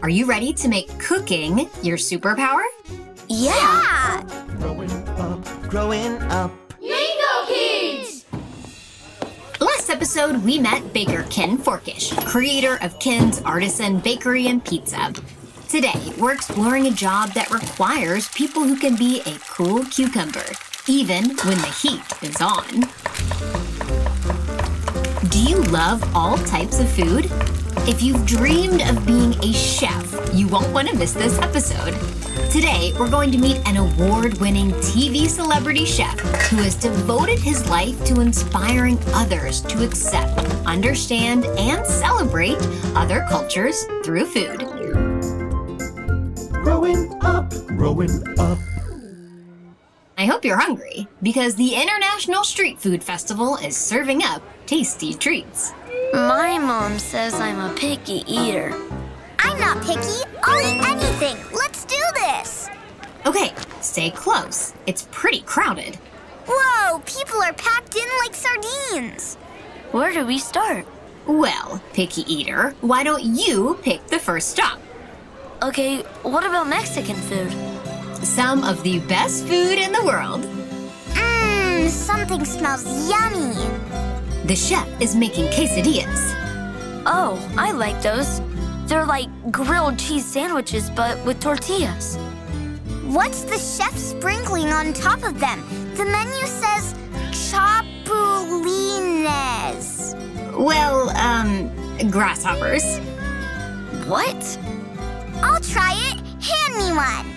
Are you ready to make cooking your superpower? Yeah! Growing up. Lingokids! Last episode, we met Baker Ken Forkish, creator of Ken's Artisan Bakery and Pizza. Today, we're exploring a job that requires people who can be a cool cucumber, even when the heat is on. Do you love all types of food? If you've dreamed of being a chef, you won't want to miss this episode. Today, we're going to meet an award-winning TV celebrity chef who has devoted his life to inspiring others to accept, understand, and celebrate other cultures through food. Growing up, growing up. I hope you're hungry, because the International Street Food Festival is serving up tasty treats. My mom says I'm a picky eater. I'm not picky. I'll eat anything. Let's do this. Okay, stay close. It's pretty crowded. Whoa, people are packed in like sardines. Where do we start? Well, picky eater, why don't you pick the first stop? Okay, what about Mexican food? Some of the best food in the world. Something smells yummy. The chef is making quesadillas. Oh, I like those. They're like grilled cheese sandwiches, but with tortillas. What's the chef sprinkling on top of them? The menu says chapulines. Well, grasshoppers. What? I'll try it. Hand me one.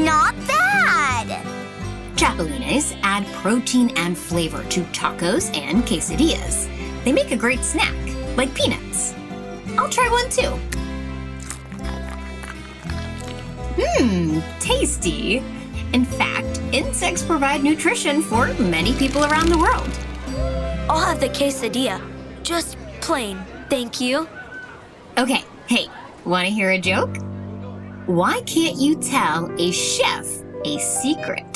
Not bad. Chapulines add protein and flavor to tacos and quesadillas. They make a great snack, like peanuts. I'll try one too. Tasty. In fact, insects provide nutrition for many people around the world. I'll have the quesadilla. Just plain, thank you. Okay, hey, want to hear a joke? Why can't you tell a chef a secret?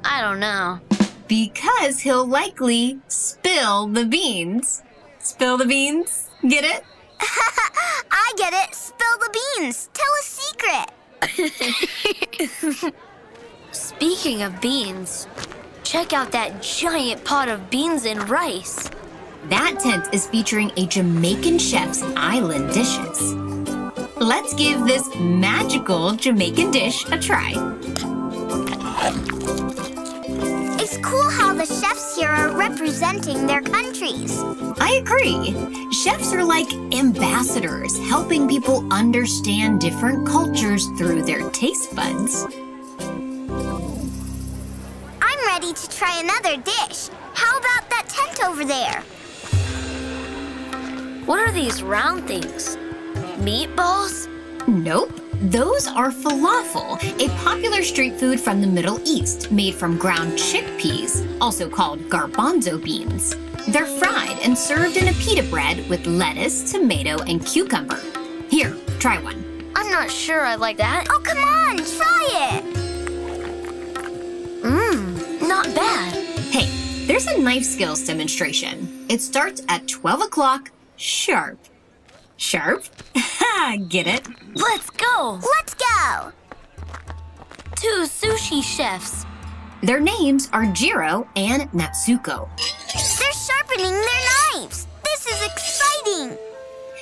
I don't know. Because he'll likely spill the beans. Spill the beans? Get it? I get it. Spill the beans. Tell a secret. Speaking of beans, check out that giant pot of beans and rice. That tent is featuring a Jamaican chef's island dishes. Let's give this magical Jamaican dish a try. It's cool how the chefs here are representing their countries. I agree. Chefs are like ambassadors, helping people understand different cultures through their taste buds. I'm ready to try another dish. How about that tent over there? What are these round things? Meatballs? Nope. Those are falafel, a popular street food from the Middle East made from ground chickpeas, also called garbanzo beans. They're fried and served in a pita bread with lettuce, tomato, and cucumber. Here, try one. I'm not sure I like that. Oh, come on, try it. Not bad. Hey, there's a knife skills demonstration. It starts at 12 o'clock sharp. Sharp? Ha, get it? Let's go. Let's go. 2 sushi chefs. Their names are Jiro and Natsuko. They're sharpening their knives. This is exciting.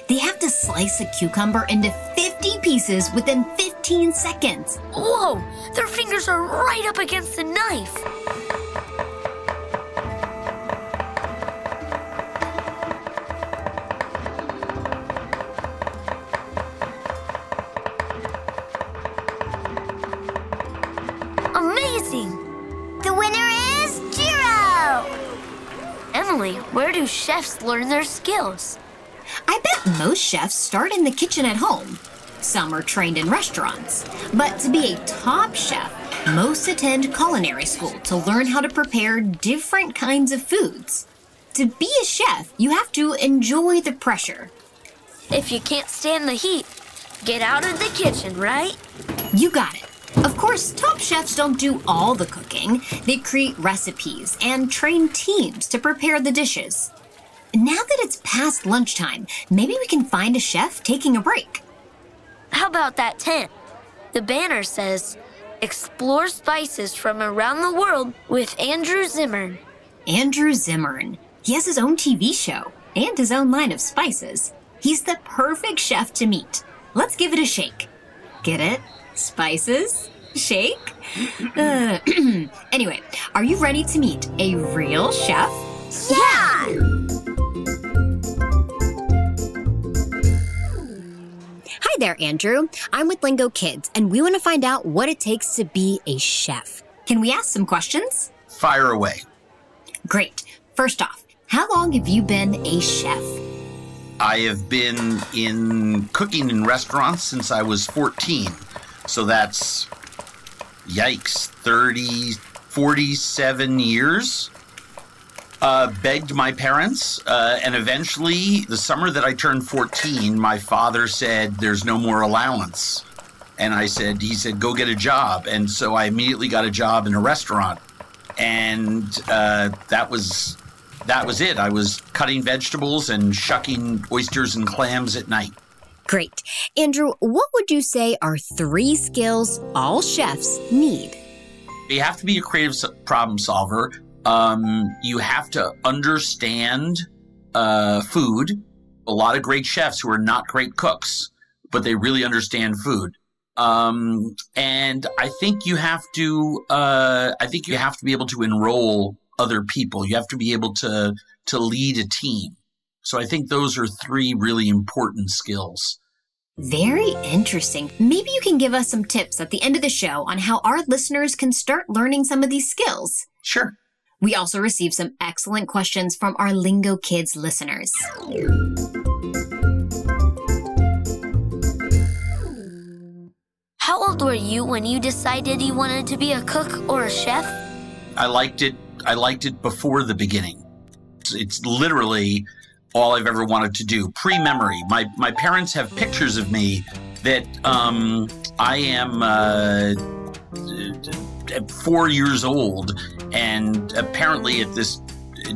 They have to slice a cucumber into 50 pieces within 15 seconds. Whoa, their fingers are right up against the knife. Amazing! The winner is Jiro. Emily, where do chefs learn their skills? I bet most chefs start in the kitchen at home. Some are trained in restaurants. But to be a top chef, most attend culinary school to learn how to prepare different kinds of foods. To be a chef, you have to enjoy the pressure. If you can't stand the heat, get out of the kitchen, right? You got it. Of course, top chefs don't do all the cooking. They create recipes and train teams to prepare the dishes. Now that it's past lunchtime, maybe we can find a chef taking a break. How about that tent? The banner says, "Explore spices from around the world with Andrew Zimmern." Andrew Zimmern. He has his own TV show and his own line of spices. He's the perfect chef to meet. Let's give it a shake. Get it? Spices? Shake? Anyway, are you ready to meet a real chef? Yeah! Hi there, Andrew. I'm with Lingokids, and we want to find out what it takes to be a chef. Can we ask some questions? Fire away. Great. First off, how long have you been a chef? I have been in cooking in restaurants since I was 14. So that's, yikes, 47 years. Begged my parents, and eventually, the summer that I turned 14, my father said, "There's no more allowance." And he said, "Go get a job." And so I immediately got a job in a restaurant. And that was it. I was cutting vegetables and shucking oysters and clams at night. Great. Andrew, what would you say are 3 skills all chefs need? You have to be a creative problem solver. You have to understand food. A lot of great chefs who are not great cooks, but they really understand food. And I think you have to be able to enroll other people. You have to be able to lead a team. So I think those are 3 really important skills. Very interesting. Maybe you can give us some tips at the end of the show on how our listeners can start learning some of these skills. Sure. We also received some excellent questions from our Lingokids listeners. How old were you when you decided you wanted to be a cook or a chef? I liked it before the beginning. It's literally all I've ever wanted to do. Pre-memory. My parents have pictures of me that I am 4 years old, and apparently at this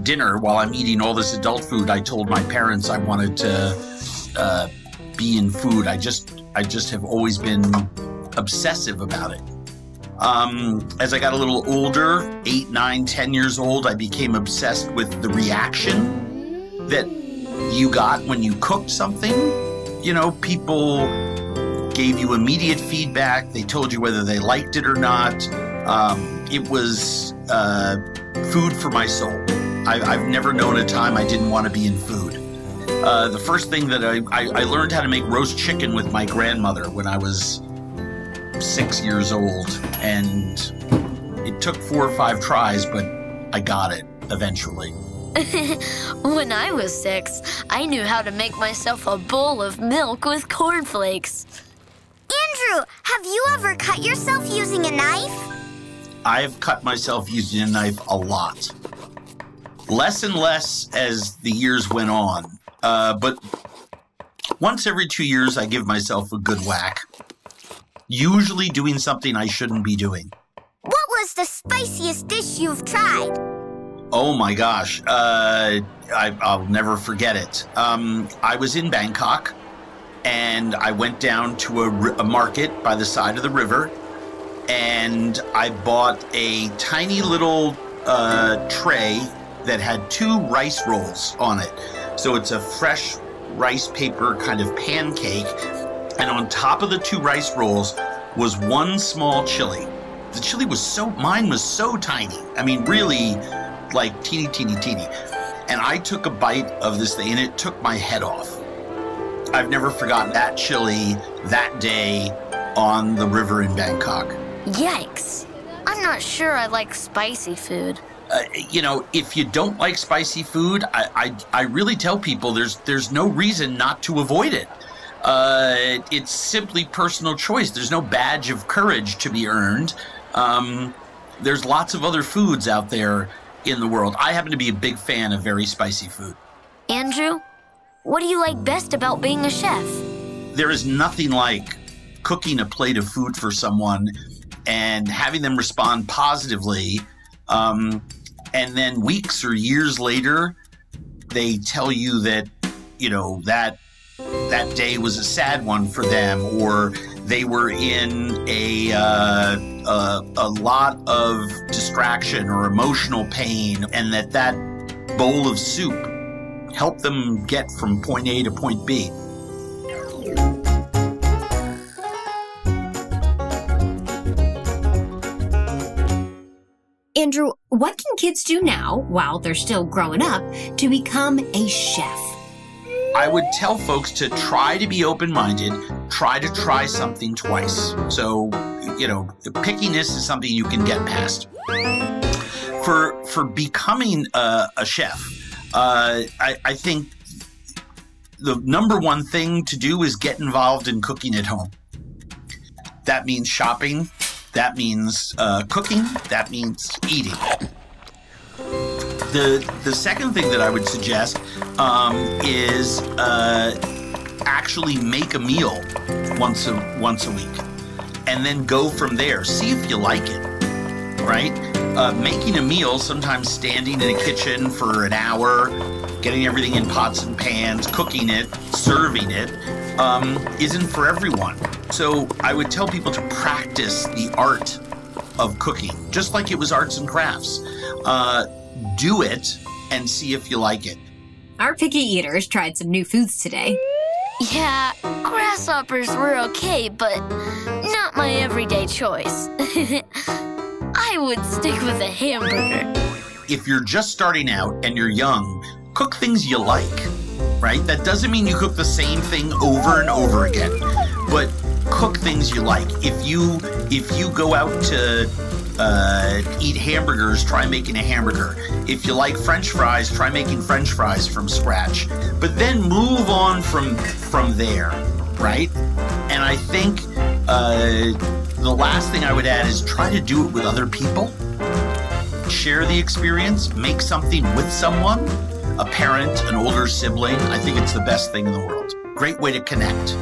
dinner, while I'm eating all this adult food, I told my parents I wanted to be in food. I just have always been obsessive about it. As I got a little older, 8, 9, 10 years old, I became obsessed with the reaction that you got when you cooked something. You know, people gave you immediate feedback. They told you whether they liked it or not. It was food for my soul. I've never known a time I didn't want to be in food. The first thing that I learned how to make roast chicken with my grandmother when I was 6 years old, and it took 4 or 5 tries, but I got it eventually. When I was 6, I knew how to make myself a bowl of milk with cornflakes. Andrew, have you ever cut yourself using a knife? I've cut myself using a knife a lot. Less and less as the years went on. But once every 2 years, I give myself a good whack. Usually doing something I shouldn't be doing. What was the spiciest dish you've tried? Oh my gosh. I'll never forget it. I was in Bangkok, and I went down to a market by the side of the river, and I bought a tiny little tray that had 2 rice rolls on it. So it's a fresh rice paper kind of pancake, and on top of the 2 rice rolls was 1 small chili. The chili mine was so tiny. I mean, really, like teeny, teeny, teeny. And I took a bite of this thing, and it took my head off. I've never forgotten that chili that day on the river in Bangkok. Yikes. I'm not sure I like spicy food. If you don't like spicy food, I really tell people there's no reason not to avoid it. It's simply personal choice. There's no badge of courage to be earned. There's lots of other foods out there in the world. I happen to be a big fan of very spicy food. Andrew, what do you like best about being a chef? There is nothing like cooking a plate of food for someone and having them respond positively, and then weeks or years later, they tell you that, that day was a sad one for them, or they were in a lot of distraction or emotional pain, and that bowl of soup helped them get from point A to point B. Andrew, what can kids do now, while they're still growing up, to become a chef? I would tell folks to try to be open-minded, try to try something twice. So, the pickiness is something you can get past. For becoming a chef, I think the number one thing to do is get involved in cooking at home. That means shopping. That means cooking. That means eating. The second thing that I would suggest is actually make a meal once a week, and then go from there. See if you like it, right? Making a meal, sometimes standing in a kitchen for an hour, getting everything in pots and pans, cooking it, serving it, isn't for everyone. So I would tell people to practice the art of cooking, just like it was arts and crafts. Do it and see if you like it. Our picky eaters tried some new foods today. Yeah, grasshoppers were okay, but not my everyday choice. I would stick with a hamburger. If you're just starting out and you're young, cook things you like, right? That doesn't mean you cook the same thing over and over again, but cook things you like. If you go out to eat hamburgers, try making a hamburger. If you like French fries, try making French fries from scratch. But then move on from there, right? And I think the last thing I would add is try to do it with other people. Share the experience, make something with someone, a parent, an older sibling. I think it's the best thing in the world. Great way to connect.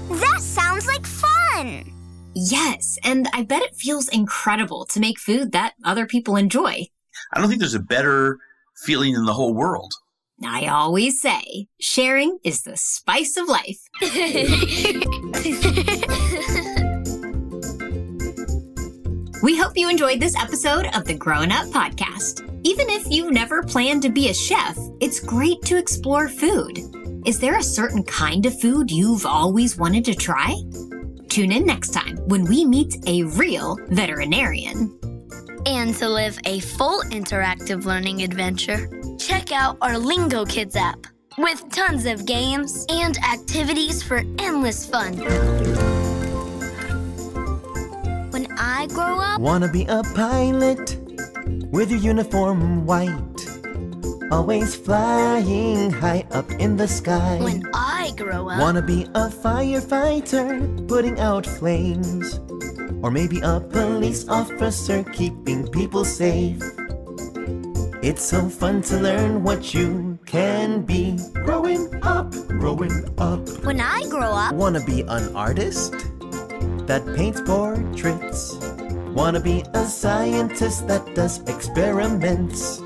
That sounds like fun! Yes, and I bet it feels incredible to make food that other people enjoy. I don't think there's a better feeling in the whole world. I always say, sharing is the spice of life. We hope you enjoyed this episode of the Growin Up Podcast. Even if you've never planned to be a chef, it's great to explore food. Is there a certain kind of food you've always wanted to try? Tune in next time when we meet a real veterinarian. And to live a full interactive learning adventure, check out our Lingokids app with tons of games and activities for endless fun. When I grow up, Wanna be a pilot with your uniform white, always flying high up in the sky. When I grow up, Wanna be a firefighter putting out flames, or maybe a police officer keeping people safe. It's so fun to learn what you can be. Growing up, growing up. when I grow up, Wanna be an artist that paints portraits. Wanna be a scientist that does experiments.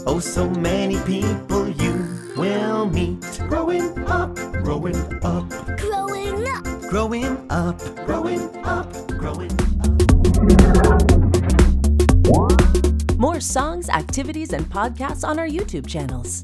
Oh, so many people you will meet. Growing up, growing up. growing up. Growing up, growing up, growing up. More songs, activities, and podcasts on our YouTube channels.